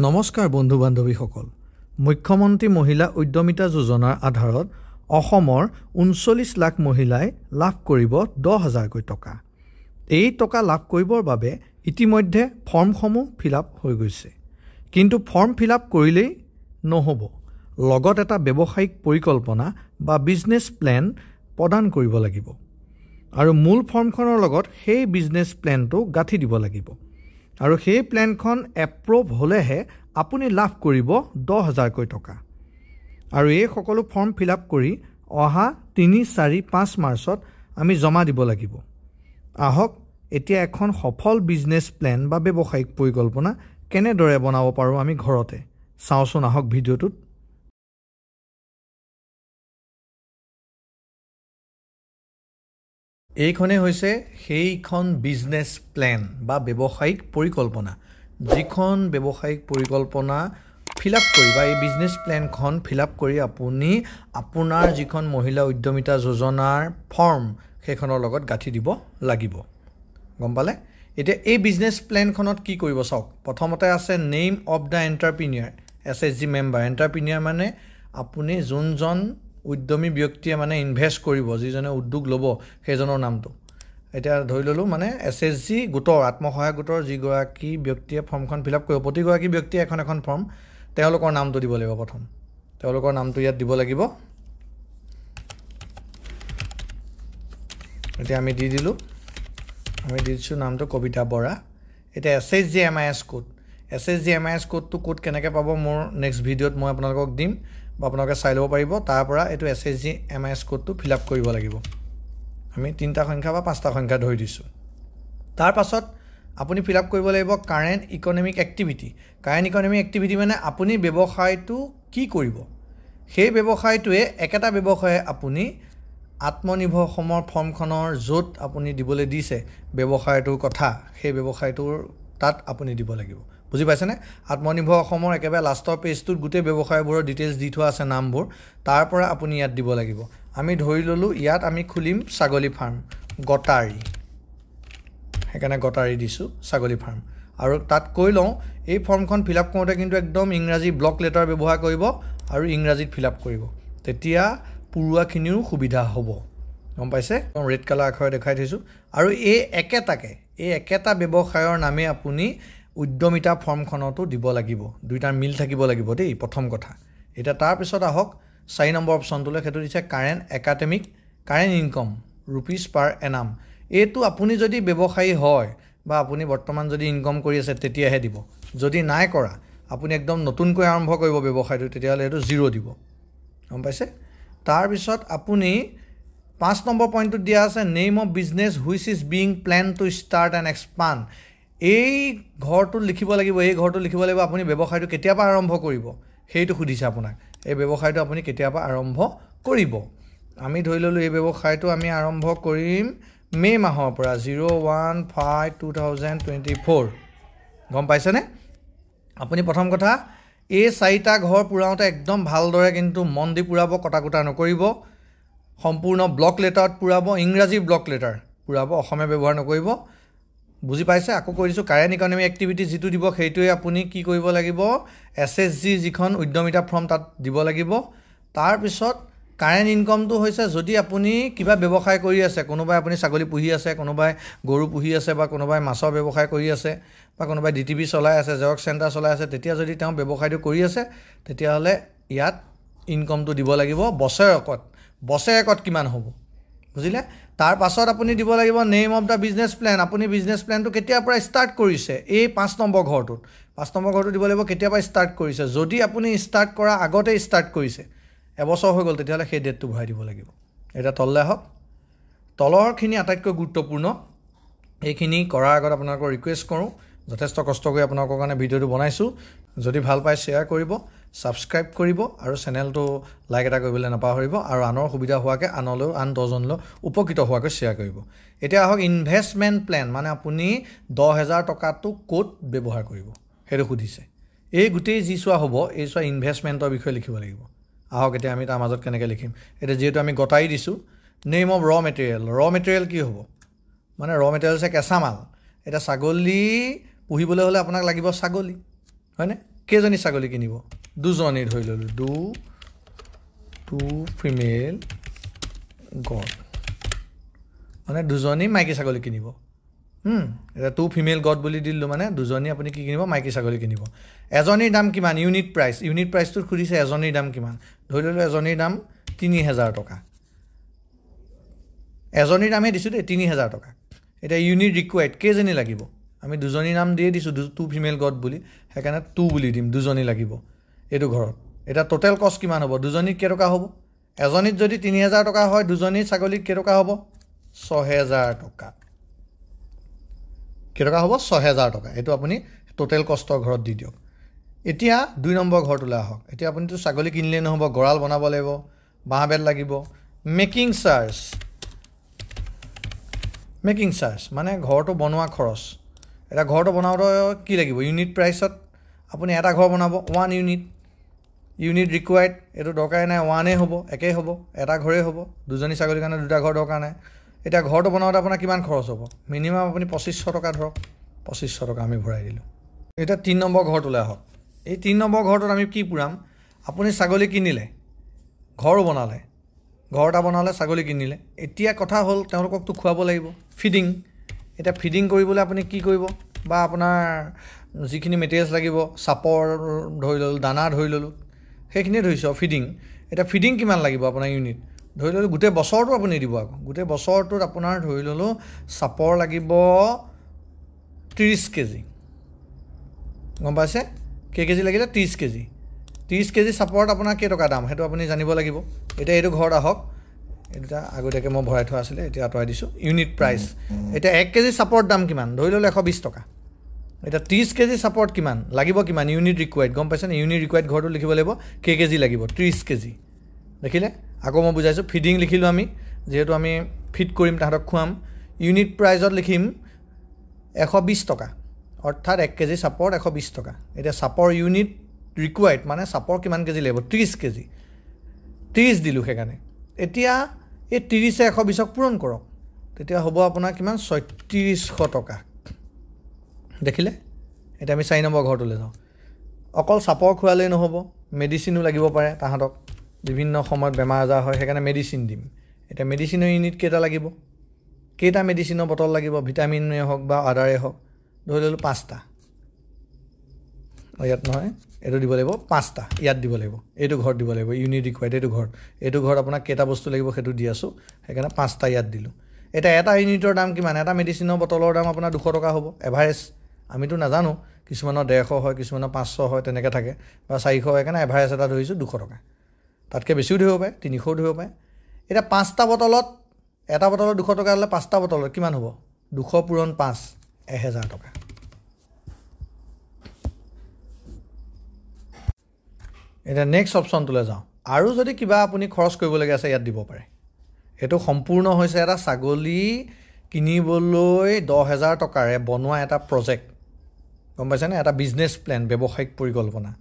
নমস্কাৰ বন্ধু বান্ধৱীসকল মুখ্যমন্ত্ৰী মহিলা উদ্যমিতা যোজনাৰ আধাৰত অসমৰ 39 লাখ মহিলাই লাভ কৰিব 10,000 টকা এই টকা লাভ কৰিবৰ বাবে ইতিমধ্যে ফৰ্মসমূহ ফিলআপ হৈ গৈছে কিন্তু ফৰ্ম ফিলআপ কৰিলেই নহব লগত এটা ব্যৱসায়িক পৰিকল্পনা বা বিজনেছ প্ল্যান প্ৰদান কৰিব লাগিব আৰু মূল ফৰ্মখনৰ লগত সেই বিজনেছ প্ল্যানটো গাঁঠি দিব লাগিব আৰু সেই প্ল্যানখন এপ্ৰুভ হলেহে আপুনি লাভ কৰিব 10,000 টকা আৰু এই সকলো ফৰ্ম ফিলআপ কৰি অহা 3-4-5 মাৰ্চত আমি জমা দিব লাগিব আহক এতিয়া এখন সফল বিজনেছ প্ল্যান বা ব্যৱসায়িক পৰিকল্পনা কেনেদৰে বনাব পাৰো আমি ঘৰতে চাওচোন আহক ভিডিঅ'টোত এইখনে হৈছে সেইখন বিজনেছ প্ল্যান বা ব্যৱসায়িক পৰিকল্পনা যিখন ব্যৱসায়িক পৰিকল্পনা ফিলআপ কৰি বা এই বিজনেছ প্ল্যানখন ফিলআপ কৰি আপুনি আপোনাৰ যিখন মহিলা উদ্যমিতা যোজনাৰ ফৰ্ম সেইখনৰ লগত গাঁঠি দিব লাগিব গম পালে এতিয়া এই বিজনেছ প্ল্যানখনত কি কৰিব চাওক প্ৰথমতে আছে name of the এন্টাৰপ্ৰেনিয়ৰ SSG member এন্টাৰপ্ৰেনিয়ৰ মানে আপুনি যোনজন উদ্যমী ব্যক্তিয়ে মানে ইনভেষ্ট কৰিব যিজনে উদ্যোগ ল'ব সেইজনৰ নামটো এটা ধৰি ললো মানে এছএছজি গোটৰ আত্মসহায়ক গোটৰ যিগৰাকী ব্যক্তিয়ে ফৰ্মখন ফিলআপ কৰিব প্ৰতিগৰাকী ব্যক্তিয়ে এখন ফৰ্ম তেওঁলোকৰ নামটো দিব লাগিব প্ৰথম তেওঁলোকৰ নামটো ইয়াত দিব লাগিব এতিয়া আমি দি দিলো আমি দিছো নামটো কবিতা বৰা এটা SSG MIS code SSG MIS কোডটো কোড কেনেকৈ পাব মোৰ নেক্সট ভিডিঅ'ত মই আপোনালোকক দিম বা আপোনালোকে চাই ল'ব পাৰিব তাৰ পৰা এইটো এছএছজি এমআইএছ কোডটো ফিলআপ কৰিব লাগিব আমি 3টা সংখ্যা বা 5টা সংখ্যা ধৰি দিছো তাৰ পাছত আপুনি ফিলআপ কৰিব লাগিব current economic activity current economic activity মানে আপুনি ব্যৱসায়টো কি কৰিব সেই ব্যৱসায়টোৱে একেটা ব্যৱসায়ে আপুনি আত্মনিৰ্ভৰ অসমৰ ফৰ্মখনৰ য'ত আপুনি দিবলৈ দিছে ব্যৱসায়টোৰ কথা সেই ব্যৱসায়টোৰ তাত আপুনি দিব লাগিব বুজি পাইছেনে আত্মনিৰ্ভৰ অসমৰ একেবাৰে লাষ্টৰ পেজটোত গোটেই ব্যৱসায়বোৰৰ ডিটেইলছ দি থোৱা আছে নামবোৰ তাৰ পৰা আপুনি ইয়াত দিব লাগিব আমি ধৰি ললো ইয়াত আমি খুলিম ছাগলী ফাৰ্ম গটাৰী হেকানে গটাৰী দিছো ছাগলী ফাৰ্ম আৰু তাত কৈ লওঁ এই ফৰ্মখন ফিলআপ কৰোঁতে কিন্তু একদম ইংৰাজী ব্লক লেটাৰ ব্যৱহাৰ কৰিব আৰু ইংৰাজীত ফিলআপ কৰিব তেতিয়া পুৰুৱাখিনিও সুবিধা হ'ব গম পাইছে ৰেড কালাৰ আখৰে দেখাই থৈছো আৰু এই একেটা ব্যৱসায়ৰ নামে আপুনি উদ্যমিতা ফৰ্মখনতো দিব লাগিব দুইটাৰ মিল থাকিব লাগিব দেই প্ৰথম কথা এটা তাৰ পিছত আহক 4 নম্বৰ অপচনটোলৈ সেইটো দিছে কাৰেন্ট ইনকাম ৰুপিজ পাৰ এনাম এইটো আপুনি যদি ব্যৱসায়ী হয় বা আপুনি বৰ্তমান যদি ইনকাম কৰি আছে তেতিয়াহে দিব যদি নাই কৰা আপুনি একদম নতুনকৈ আৰম্ভ কৰিব ব্যৱসায়টো তেতিয়াহলে এইটো 0 দিব গম পাইছে তাৰ পিছত আপুনি 5 নম্বৰ পইণ্টত দিয়া আছে name of business which is being plan to start and expand এই ঘৰটো লিখিব লাগিব আপুনি ব্যৱসায়টো কেতিয়া পৰা আৰম্ভ কৰিব সেইটো সুধিছে আপোনাক এই ব্যৱসায়টো আপুনি কেতিয়া পৰা আৰম্ভ কৰিব আমি ধৰি ললো এই ব্যৱসায়টো আমি আৰম্ভ কৰিম মে মাহৰ পৰা 01/5/2024 গম পাইছেনে আপুনি প্ৰথম কথা এই 4টা ঘৰ পুৰাওতে একদম ভালদৰে কিন্তু মন দি পুৰাব কটাকুটা নকৰিব সম্পূৰ্ণ ব্লক লেটাৰত পুৰাব ইংৰাজী ব্লক লেটাৰ পুৰাব অসমীয়া ব্যৱহাৰ নকৰিব বুজি পাইছে আকৌ কৈ দিছো কাৰেন্ট ইকনমিক এক্টিভিটি যেটো দিব সেইটোৱে আপুনি কি কৰিব লাগিব এছএছজি যিখন উদ্যমিতা ফৰ্ম তাত দিব লাগিব তাৰ পিছত কাৰেন্ট ইনকামটো হৈছে যদি আপুনি কিবা ব্যৱসায় কৰি আছে কোনোবাই আপুনি ছাগলী পুহি আছে কোনোবাই গৰু পুহি আছে বা কোনোবাই মাছৰ ব্যৱসায় কৰি আছে বা কোনোবাই ডিটিভি চলাই আছে জেৰক্স চেণ্টাৰ চলাই আছে তেতিয়া যদি তেওঁ ব্যৱসায়টো কৰি আছে তেতিয়াহলে ইয়াত ইনকামটো দিব লাগিব বছৰেকত কিমান হ'ব বুজিলে তাৰ পাছত আপুনি দিব লাগিব name of the business plan আপুনি বিজনেছ প্ল্যানটো কেতিয়াৰ পৰা ষ্টাৰ্ট কৰিছে এই 5 নম্বৰ ঘৰটোত 5 নম্বৰ ঘৰটো দিব লাগিব কেতিয়াৰ পৰা ষ্টাৰ্ট কৰিছে যদি আপুনি ষ্টাৰ্ট কৰা আগতে ষ্টাৰ্ট কৰিছে এবছৰ হৈ গ'ল তেতিয়াহলে সেই ডেটটো ভৰাই দিব লাগিব এটা তললে হওক তলৰখিনি আটাইতকৈ গুৰুত্বপূৰ্ণ এইখিনি কৰাৰ আগত আপোনালোকক ৰিকুৱেষ্ট কৰোঁ যথেষ্ট কষ্ট কৰি আপোনালোকৰ কাৰণে ভিডিঅ'টো বনাইছো যদি ভাল পায় শেয়াৰ কৰিব সাবস্ক্ৰাইব কৰিব আৰু চেনেলটো লাইক এটা কৰিবলৈ নাপাহৰিব আৰু আনৰ সুবিধা হোৱাকে আনলৈ আন 10জনলৈ উপকৃত হোৱাকৈ শেয়াৰ কৰিব এতিয়া আহক ইনভেষ্টমেন্ট প্ল্যান মানে আপুনি 10,000 টকাটো ক'ত ব্যৱহাৰ কৰিব হেটো সুধিছে এই গুটেই যি চোৱা হ'ব এই চোৱা ইনভেষ্টমেন্টৰ বিষয়ে লিখিব লাগিব আহক এতিয়া আমি তাৰ মাজত কেনেকৈ লিখিম এটা যেহেতু আমি গটাই দিছো নেম অফ ৰ মেটেৰিয়েল কি হ'ব মানে ৰ মেটেৰিয়েল কেঁচা মাল এটা ছাগলী পুহিবলৈ হলে আপোনাক লাগিব ছাগলী হয়নে কেইজনী ছাগলী কিনিব দুজনী ধৰি ল'লোঁ টু ফিমেল গড মানে দুজনী মাইকী ছাগলী কিনিব এতিয়া টু ফিমেল গড বুলি দিলোঁ মানে দুজনী আপুনি কি কিনিব মাইকী ছাগলী কিনিব এজনীৰ দাম কিমান ইউনিট প্ৰাইচটোত সুধিছে এজনীৰ দাম কিমান ধৰি ল'লোঁ এজনীৰ দাম ৩০০০ টকা এজনীৰ দামহে দিছোঁ দেই ৩০০০ টকা এতিয়া ইউনিট ৰিকুৱাৰ্ড কেইজনী লাগিব আমি দুজনীৰ নাম দিয়ে দিছোঁ টু ফিমেল গড বুলি সেইকাৰণে টু বুলি দিম দুজনী লাগিব এইটো ঘৰত এতিয়া টোটেল কষ্ট কিমান হ'ব দুজনীত কেইটকা হ'ব এজনীত যদি ৩০০০ টকা হয় দুজনী ছাগলীত কেইটকা হ'ব ৬০০০ টকা কেইটকা হ'ব ৬০০০ টকা এইটো আপুনি টোটেল কষ্টৰ ঘৰত দি দিয়ক এতিয়া ২ নম্বৰ ঘৰটোলৈ আহক এতিয়া আপুনিতো ছাগলী কিনিলেই নহ'ব গঁৰাল বনাব লাগিব বাঁহ বেত লাগিব মেকিং চাৰ্জ মানে ঘৰটো বনোৱা খৰচ এটা ঘৰটো বনাওঁতে কি লাগিব ইউনিট প্ৰাইচত আপুনি এটা ঘৰ বনাব 1 ইউনিট ৰিকুৱাৰ্ড এইটো দৰকাৰে নাই 1 হ'ব একেই হ'ব এটা ঘৰেই হ'ব দুজনী ছাগলীৰ কাৰণে দুটা ঘৰ দৰকাৰ নাই এতিয়া ঘৰটো বনাওঁতে আপোনাৰ কিমান খৰচ হ'ব মিনিমাম আপুনি ২৫০০ টকা ধৰক ২৫০০ টকা আমি ভৰাই দিলোঁ এতিয়া ৩ নম্বৰ ঘৰটোলৈ আহক এই ৩ নম্বৰ ঘৰটোত আমি কি পুৰাম আপুনি ছাগলী কিনিলে ঘৰো বনালে ঘৰ এটা বনালে ছাগলী কিনিলে এতিয়া কথা হ'ল তেওঁলোককতো খুৱাব লাগিব ফিডিং এতিয়া ফিডিং কৰিবলৈ আপুনি কি কৰিব বা আপোনাৰ যিখিনি মেটেৰিয়েলছ লাগিব চাপৰ ধৰি ল'লোঁ দানা ধৰি ল'লোঁ সেইখিনিয়ে ধৰিছোঁ ফিডিং এতিয়া ফিডিং কিমান লাগিব আপোনাৰ ইউনিট ধৰি ল'লোঁ গোটেই বছৰটো আপুনি দিব আকৌ গোটেই বছৰটোত আপোনাৰ ধৰি ল'লোঁ চাপৰ লাগিব ৩০ কেজি গম পাইছে কেজি লাগিলে ৩০ কেজি ৩০ কেজি চাপৰত আপোনাৰ কেইটকা দাম সেইটো আপুনি জানিব লাগিব এতিয়া এইটো ঘৰত আহক এটা আগতীয়াকৈ মই ভৰাই থোৱা আছিলে এতিয়া আঁতৰাই দিছোঁ ইউনিট প্ৰাইচ এতিয়া 1 কেজি চাপৰত দাম কিমান ধৰি ল'লোঁ 120 টকা এতিয়া 30 কেজি চাপৰত কিমান লাগিব কিমান ইউনিট ৰিকুৱাৰ্ড গম পাইছেনে ইউনিট ৰিকুৱাৰ্ড ঘৰটো লিখিব লাগিব কেজি লাগিব 30 কেজি দেখিলে আকৌ মই বুজাইছোঁ ফিডিং লিখিলোঁ আমি যিহেতু আমি ফিড কৰিম তাহাঁতক খুৱাম ইউনিট প্ৰাইজত লিখিম 120 টকা অৰ্থাৎ 1 কেজি চাপৰত 120 টকা এতিয়া চাপৰ ইউনিট ৰিকুৱাৰ্ড মানে চাপৰ কিমান কেজি লাগিব 30 কেজি 30 দিলোঁ সেইকাৰণে এতিয়া এই 30 120ক পূৰণ কৰক তেতিয়া হ'ব আপোনাৰ কিমান ৩৬০০ টকা দেখিলে এতিয়া আমি 4 নম্বৰ ঘৰটোলৈ যাওঁ অকল চাপৰ খোৱালেই নহ'ব মেডিচিনো লাগিব পাৰে তাহাঁতক বিভিন্ন সময়ত বেমাৰ আজাৰ হয় সেইকাৰণে মেডিচিন দিম এতিয়া মেডিচিনৰ ইউনিট কেইটা লাগিব কেইটা মেডিচিনৰ বটল লাগিব ভিটামিনেই হওক বা আদাৰেই হওক ধৰি ল'লোঁ 5টা ইয়াত নহয় এইটো দিব লাগিব 5টা ইয়াত দিব লাগিব এইটো ঘৰত দিব লাগিব ইউনিট ৰিকুৱাৰ্ড এইটো ঘৰত আপোনাক কেইটা বস্তু লাগিব সেইটো দি আছোঁ সেইকাৰণে 5টা ইয়াত দিলোঁ এতিয়া এটা ইউনিটৰ দাম কিমান এটা মেডিচিনৰ বটলৰ দাম আপোনাৰ 200 টকা হ'ব এভাৰেজ আমিতো নাজানো কিছুমানৰ 150 হয় কিছুমানৰ 500 হয় তেনেকৈ থাকে বা 400 হয় সেইকাৰণে এভাৰেজ এটা ধৰিছোঁ 200 টকা তাতকৈ বেছিও ধৰিব পাৰে 300ও ধৰিব পাৰে এতিয়া 5টা বটলত এটা বটলত 200 টকা হ'লে 5টা বটলত কিমান হ'ব 200 পূৰণ 5 1000 টকা এতিয়া নেক্সট অপশ্যনটোলৈ যাওঁ আৰু যদি কিবা আপুনি খৰচ কৰিবলগীয়া আছে ইয়াত দিব পাৰে এইটো সম্পূৰ্ণ হৈছে এটা ছাগলী কিনিবলৈ 10,000 টকাৰে বনোৱা এটা প্ৰজেক্ট গম পাইছেনে এটা বিজনেছ প্লেন ব্যৱসায়িক পৰিকল্পনা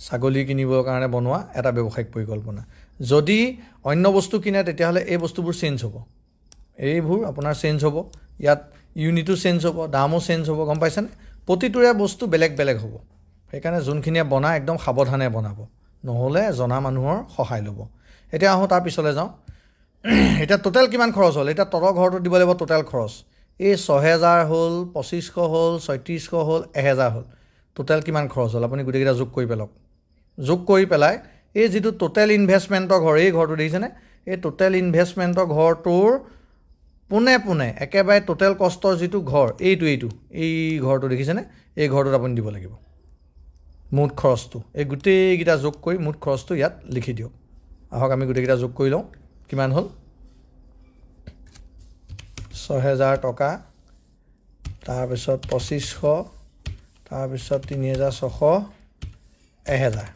ছাগলী কিনিবৰ কাৰণে বনোৱা এটা ব্যৱসায়িক পৰিকল্পনা যদি অন্য বস্তু কিনে তেতিয়াহ'লে এই বস্তুবোৰ চেঞ্জ হ'ব এইবোৰ আপোনাৰ চেঞ্জ হ'ব ইয়াত ইউনিটো চেঞ্জ হ'ব দামো চেঞ্জ হ'ব গম পাইছেনে প্ৰতিটোৰে বস্তু বেলেগ বেলেগ হ'ব সেইকাৰণে যোনখিনিয়ে বনায় একদম সাৱধানে বনাব নহ'লে জনা মানুহৰ সহায় ল'ব এতিয়া আহোঁ তাৰ পিছলৈ যাওঁ এতিয়া টোটেল কিমান খৰচ হ'ল এতিয়া তলৰ ঘৰটো দিব লাগিব টোটেল খৰচ এই ৬০০০ হ'ল ২৫০০ হ'ল ৩৬০০ হ'ল ১০০০ হ'ল টোটেল কিমান খৰচ হ'ল আপুনি গোটেইকেইটা যোগ কৰি পেলাওক যোগ কৰি পেলাই এই যিটো টোটেল ইনভেষ্টমেণ্টৰ ঘৰ এই ঘৰটো দেখিছেনে এই টোটেল ইনভেষ্টমেণ্টৰ ঘৰটোৰ পোনে পোনে একেবাৰে টোটেল কষ্টৰ যিটো ঘৰ এই ঘৰটো দেখিছেনে এই ঘৰটোত আপুনি দিব লাগিব মুঠ খৰচটো এই গোটেইকেইটা যোগ কৰি মুঠ খৰচটো ইয়াত লিখি দিয়ক আহক আমি গোটেইকেইটা যোগ কৰি লওঁ কিমান হ'ল ৬০০০ টকা তাৰপিছত ২৫০০ তাৰপিছত ৩৬০০ ১০০০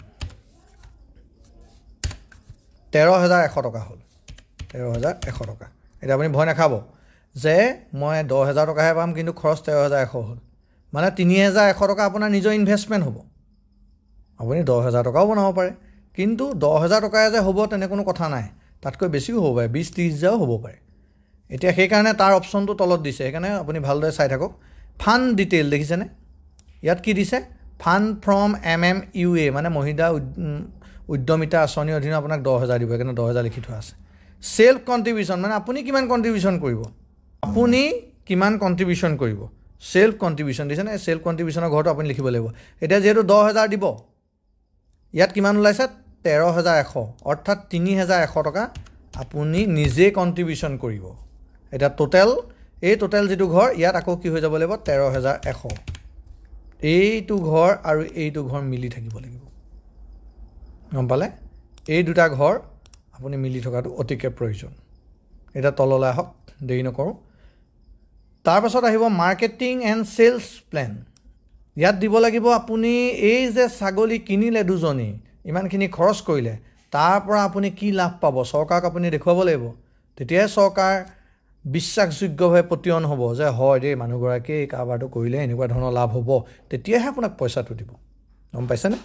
১৩,১০০ টকা হ'ল ১৩,১০০ টকা এতিয়া আপুনি ভয় নাখাব যে মই ১০,০০০ টকাহে পাম কিন্তু খৰচ ১৩,১০০ হ'ল মানে ৩,১০০ টকা আপোনাৰ নিজৰ ইনভেষ্টমেণ্ট হ'ব আপুনি ১০,০০০ টকাও বনাব পাৰে কিন্তু ১০,০০০ টকাই যে হ'ব তেনে কোনো কথা নাই তাতকৈ বেছিও হ'ব পাৰে ২০-৩০,০০০ হ'ব পাৰে এতিয়া সেইকাৰণে তাৰ অপশ্যনটো তলত দিছে সেইকাৰণে আপুনি ভালদৰে চাই থাকক ফাণ্ড ডিটেইল দেখিছেনে ইয়াত কি দিছে ফাণ্ড ফ্ৰম MMUA মানে মহিলা উদ্যমিতা আঁচনিৰ অধীনত আপোনাক 10,000 দিব সেইকাৰণে 10,000 লিখি থোৱা আছে সেলফ কন্ট্ৰিবিউশন মানে আপুনি কিমান কন্ট্ৰিবিউশন কৰিব আপুনি কিমান কন্ট্ৰিবিউশন কৰিব সেলফ কন্ট্ৰিবিউশন দিছে না সেলফ কন্ট্ৰিবিউশনৰ ঘৰটো আপুনি লিখিব লাগিব এটা যেহেতু 10,000 দিব ইয়াত কিমান ওলাইছে 13,100 অৰ্থাৎ 3,100 টকা আপুনি নিজে কন্ট্ৰিবিউশন কৰিব এটা টোটাল এই টোটাল যেটো ঘৰ ইয়াত আকৌ কি হৈ যাব লাগিব 13,100 এইটো ঘৰ আৰু এইটো ঘৰ মিলি থাকিব লাগিব গম পালে এই দুটা ঘৰ আপুনি মিলি থকাটো অতিকে প্ৰয়োজন এটা তললৈ আহক দেৰি নকৰো তাৰ পাছত আহিব মাৰ্কেটিং এণ্ড সেলস প্ল্যান ইয়াত দিব লাগিব আপুনি এই যে ছাগলী কিনিলে দুজনী ইমানখিনি খৰচ কৰিলে তাৰ পৰা আপুনি কি লাভ পাব চৰকাৰক আপুনি দেখুৱাব লাগিব তেতিয়াই চৰকাৰ বিশ্বাসযোগ্যভাৱে প্ৰতিয়ন হ'ব যে হয় দেই মানুহগৰাকী এই কাৰবাৰটো কৰিলে এনেকুৱা ধৰণৰ লাভ হ'ব তেতিয়াহে আপোনাক পইচাটো দিব গম পাইছেনে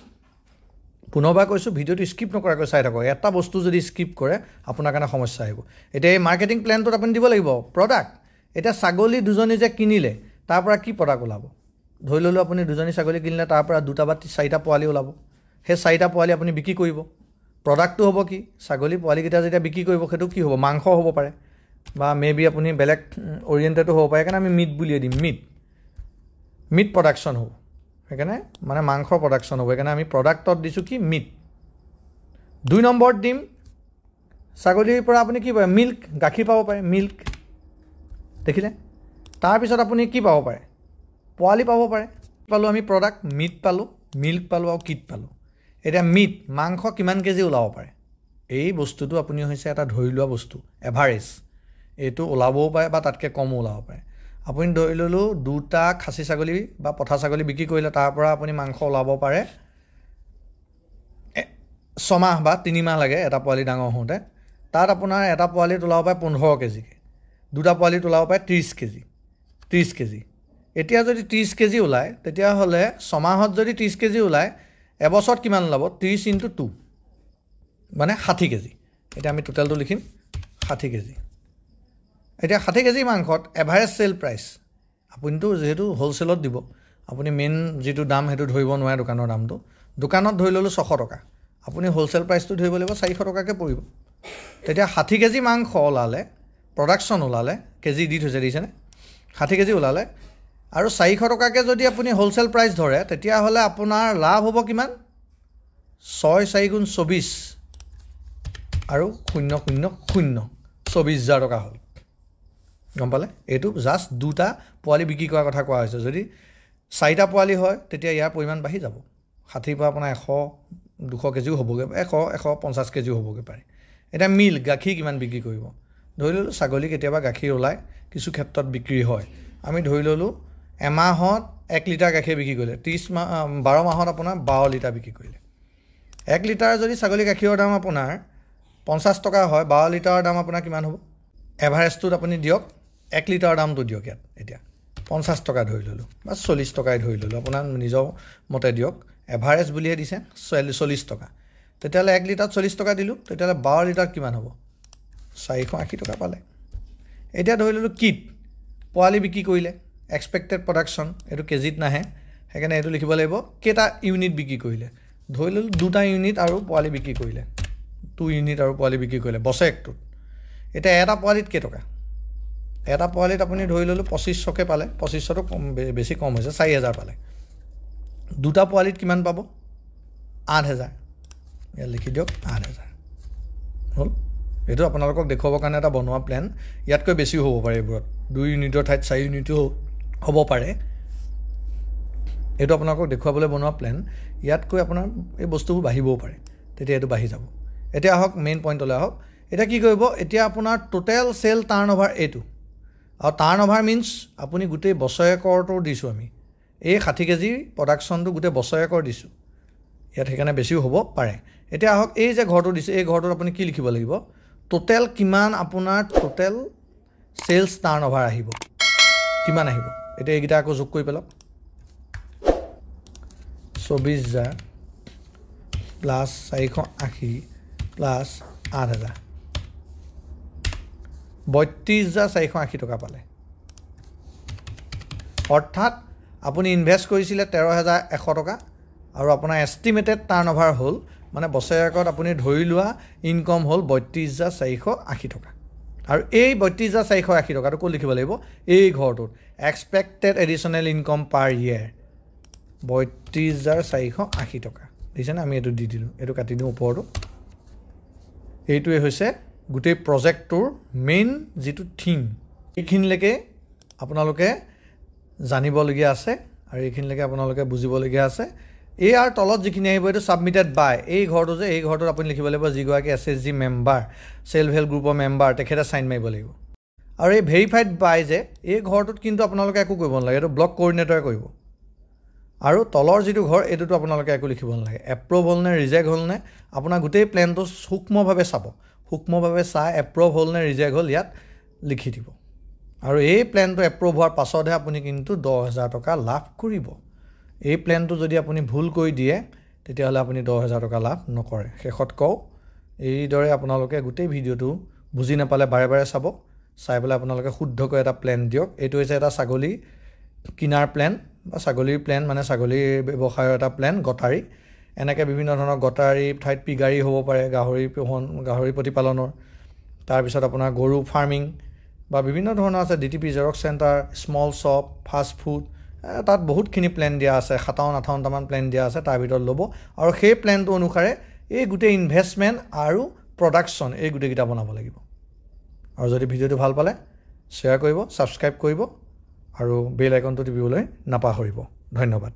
পুনৰবাৰ কৈছো ভিডিওটো স্কিপ নকৰাকৈ চাই থাকক এটা বস্তু যদি স্কিপ কৰে আপোনাৰ কাৰণে সমস্যা আহিব এতিয়া এই মাৰ্কেটিং প্ল্যানটোত আপুনি দিব লাগিব প্ৰডাক্ট এটা ছাগলী দুজনী যে কিনিলে তাৰ পৰা কি প্ৰডাক্ট ওলাব ধৰি ললো আপুনি দুজনী ছাগলী কিনিলে তাৰ পৰা দুটা বা চাৰিটা পোৱালি ওলাব হে চাৰিটা পোৱালি আপুনি বিক্ৰী কৰিব প্ৰডাক্টটো হ'ব কি ছাগলী পোৱালিকেইটা যেতিয়া বিক্ৰী কৰিব সেইটো কি হ'ব মাংস হ'ব পাৰে বা মেবি আপুনি বেলেগ ওৰিয়েন্টেডো হ'ব পাৰে কাৰণে আমি মিট বুলিয়ে দিম মিট প্ৰডাকশন হ'ব সেইকাৰণে মানে মাংস প্ৰডাকশন হ'ব সেইকাৰণে আমি প্ৰডাক্টত দিছো কি মিট 2 নম্বৰ দিম ছাগলীৰ পৰা আপুনি কি পায় মিল্ক গাখীৰ পাব পাৰে মিল্ক দেখিলে তাৰ পিছত আপুনি কি পাব পাৰে পোৱালি পাব পাৰে পালো আমি প্ৰডাক্ট মিট পালো মিল্ক পালো আৰু কিট পালো এটা মিট মাংস কিমান কেজি ওলাব পাৰে এই বস্তুটো আপুনি হৈছে এটা ধৰি লোৱা বস্তু এভাৰেজ এটো ওলাবও পাৰে বা তাতকে কম ওলাব পাৰে আপুনি ধৰি ললো দুটা খাসী ছাগলী বা পঠা ছাগলী বিক্ৰী কৰিলে তাৰ পৰা আপুনি মাংস ওলাব পাৰে 6 মাহ বা 3 মাহ লাগে এটা পোৱালি ডাঙৰ হওঁতে তাত আপোনাৰ এটা পোৱালিত ওলাব পাৰে 15 কেজি দুটা পোৱালিত ওলাব পাৰে 30 কেজি এতিয়া যদি 30 কেজি ওলায় তেতিয়া হলে 6 মাহত যদি 30 কেজি ওলায় এবছৰত কিমান ওলাব 30 * 2 মানে 60 কেজি এটা আমি টোটালটো লিখিম 60 কেজি এতিয়া 60 কেজি মাংসত এভাৰেজ সেল প্ৰাইস আপুনিটো যেহেতু হোলসেলত দিব আপুনি মেইন যেটো দাম হেতু ধৰিব নোৱাৰে দোকানৰ দামটো দোকানত ধৰি ললো 600 টকা আপুনি হোলসেল প্ৰাইসটো ধৰিব লাগিব 400 টকাকে পৰিব তেতিয়া 60 কেজি মাংস ওলালে প্ৰডাকশন ওলালে কেজি দি থৈছে দিছেনে 60 কেজি ওলালে আৰু 400 টকাকে যদি আপুনি হোলসেল প্ৰাইস ধৰে তেতিয়া হলে আপোনাৰ লাভ হ'ব কিমান 6 4 * 24 আৰু 000 24000 টকা হ'ল গম পালে এটো জাস্ট দুটা পোৱালি বিক্ৰী কৰাৰ কথা কোৱা হৈছে যদি চাৰিটা পোৱালি হয় তেতিয়া ইয়াৰ পৰিমাণ বাঢ়ি যাব 60 পৰা আপোনাৰ 100 200 কেজিও হ'বগে 100 150 কেজিও হ'বগে পাৰে এটা মিল্ক গাখীৰ কিমান বিক্ৰী কৰিব ধৰি ললো ছাগলী কেতিয়াবা গাখীৰ ওলাই কিছু ক্ষেত্ৰত বিক্ৰী হয় আমি ধৰি ললো এমাহত 1 লিটাৰ গাখীৰ বিক্ৰী কৰিলে 12 মাহত আপোনাৰ 12 লিটাৰ বিক্ৰী কৰিলে 1 লিটাৰ যদি ছাগলী গাখীৰৰ দাম আপোনাৰ 50 টকা হয় 12 লিটাৰৰ দাম আপোনাৰ কিমান হ'ব এভাৰেজটোত আপুনি দিয়ক 1 লিটাৰৰ দামটো দিয়ক ইয়াত এতিয়া 50 টকা ধৰি ললো বা 40 টকাই ধৰি ললো আপোনাৰ নিজৰ মতে দিয়ক এভাৰেজ বুলিয়ে দিছে 40 টকা তেতিয়ালে 1 লিটাৰ 40 টকা দিলু তেতিয়ালে 12 লিটাৰ কিমান হ'ব 480 টকা পালে এতিয়া ধৰি ললো কিট পোৱালি বিক্ৰী কৰিলে এক্সপেক্টেড প্ৰডাকশন এটো কেজিত নাহে হেকানে এটো লিখিব লাগিব কেটা ইউনিট বিক্ৰী কৰিলে ধৰি ললো দুটা ইউনিট আৰু পোৱালি বিক্ৰী কৰিলে 2 ইউনিট আৰু পোৱালি বিক্ৰী কৰিলে বছৰেকটো এটা এটা পোৱালিত কে টকা এটা পোৱালিত আপুনি ধৰি ললো 2500 কে পালে 2500 তো বেছি কম হৈছে 4000 পালে দুটা পোৱালিত কিমান পাব 8000 ইয়া লিখি দিয়ক 8000 হল এটো আপোনালোকক দেখুৱাবৰ কাৰণে এটা বনোৱা প্ল্যান ইয়াতকৈ বেছি হ'ব পাৰে এবোৰত 2 ইউনিটৰ ঠাইত 4 ইউনিটো হ'ব পাৰে এটো আপোনালোকক দেখুৱাবলৈ বনোৱা প্ল্যান ইয়াতকৈ আপোনাৰ এই বস্তুবোৰ বাঢ়িবও পাৰে তেতিয়া এটো বাঢ়ি যাব এতিয়া আহক মেইন পইণ্টলৈ আহক এটা কি কৰিব এতিয়া আপোনাৰ টোটাল সেল টাৰ্নওভাৰ এটো আৰু টাৰ্নওভাৰ মিন্স আপুনি গুটেই বছৰেকৰটো দিছো আমি এই 60 কেজি প্ৰডাকশনটো গুটেই বছৰেকৰ দিছো ইয়াত হেকানে বেছিও হ'ব পাৰে এতিয়া আহক এই যে ঘৰটো দিছে এই ঘৰটোত আপুনি কি লিখিব লাগিব টোটাল কিমান আপোনাৰ টোটাল সেলস টাৰ্নওভাৰ আহিব কিমান আহিব এটা এইগিটা আকৌ যোগ কৰি পেলাওক 24000 প্লাস 480 প্লাস 8000 32480 টকা পালে অৰ্থাৎ আপুনি ইনভেস্ট কৰিছিলে 13100 টকা আৰু আপোনাৰ এষ্টিমেটেড টাৰ্ণঅভাৰ হ'ল মানে বছৰেকত আপুনি ধৰি লোৱা ইনকম হ'ল ৩২,৪৮০ টকা আৰু এই ৩২,৪৮০ টকাটো ক'ত লিখিব লাগিব এই ঘৰটোত এক্সপেক্টেড এডিশ্যনেল ইনকম পাৰ ইয়েৰ ৩২,৪৮০ টকা দেখিছেনে আমি এইটো দি দিলোঁ এইটো কাটি দিওঁ ওপৰটো এইটোৱে হৈছে গোটেই প্ৰজেক্টটোৰ মেইন যিটো থিম এইখিনিলৈকে আপোনালোকে জানিবলগীয়া আছে আৰু এইখিনিলৈকে আপোনালোকে বুজিবলগীয়া আছে ইয়াৰ তলত যিখিনি আহিব এইটো ছাবমিটেড বাই এই ঘৰটো যে এই ঘৰটোত আপুনি লিখিব লাগিব যিগৰাকী SHG মেম্বাৰ চেল্ফ হেল্প গ্ৰুপৰ মেম্বাৰ তেখেতে চাইন মাৰিব লাগিব আৰু এই ভেৰিফাইড বাই যে এই ঘৰটোত কিন্তু আপোনালোকে একো কৰিব নালাগে এইটো ব্লক কোঅৰ্ডিনেটৰে কৰিব আৰু তলৰ যিটো ঘৰ এইটোতো আপোনালোকে একো লিখিব নালাগে এপ্ৰুভ হ'ল নে ৰিজেক্ট হ'ল নে আপোনাৰ গোটেই প্লেনটো সূক্ষ্মভাৱে চাব সূক্ষ্মভাৱে চাই এপ্ৰুভ হ'ল নে ৰিজেক্ট হ'ল ইয়াত লিখি দিব আৰু এই প্লেনটো এপ্ৰুভ হোৱাৰ পাছতহে আপুনি কিন্তু 10,000 টকা লাভ কৰিব এই প্লেনটো যদি আপুনি ভুল কৰি দিয়ে তেতিয়াহ'লে আপুনি 10,000 টকা লাভ নকৰে শেষত কওঁ এইদৰে আপোনালোকে গোটেই ভিডিঅ'টো বুজি নাপালে বাৰে বাৰে চাব চাই পেলাই আপোনালোকে শুদ্ধকৈ এটা প্লেন দিয়ক এইটো হৈছে এটা ছাগলী কিনাৰ প্লেন বা ছাগলীৰ প্লেন মানে ছাগলীৰ ব্যৱসায়ৰ এটা প্লেন গটাৰী এনেকৈ বিভিন্ন ধৰণৰ গটাৰী ঠাইত পিগাৰী হ'ব পাৰে গাহৰি প্ৰতিপালনৰ তাৰপিছত আপোনাৰ গৰু ফাৰ্মিং বা বিভিন্ন ধৰণৰ আছে DTP xerox centre small shop fast food তাত বহুতখিনি প্লেন দিয়া আছে 57-58টামান প্লেন দিয়া আছে তাৰ ভিতৰত ল'ব আৰু সেই প্লেনটো অনুসাৰে এই গোটেই ইনভেষ্টমেণ্ট আৰু প্ৰডাকশ্যন এই গোটেইকেইটা বনাব লাগিব আৰু যদি ভিডিঅ'টো ভাল পালে শ্বেয়াৰ কৰিব ছাবস্ক্ৰাইব কৰিব আৰু বেল আইকনটো টিপিবলৈ নাপাহৰিব ধন্যবাদ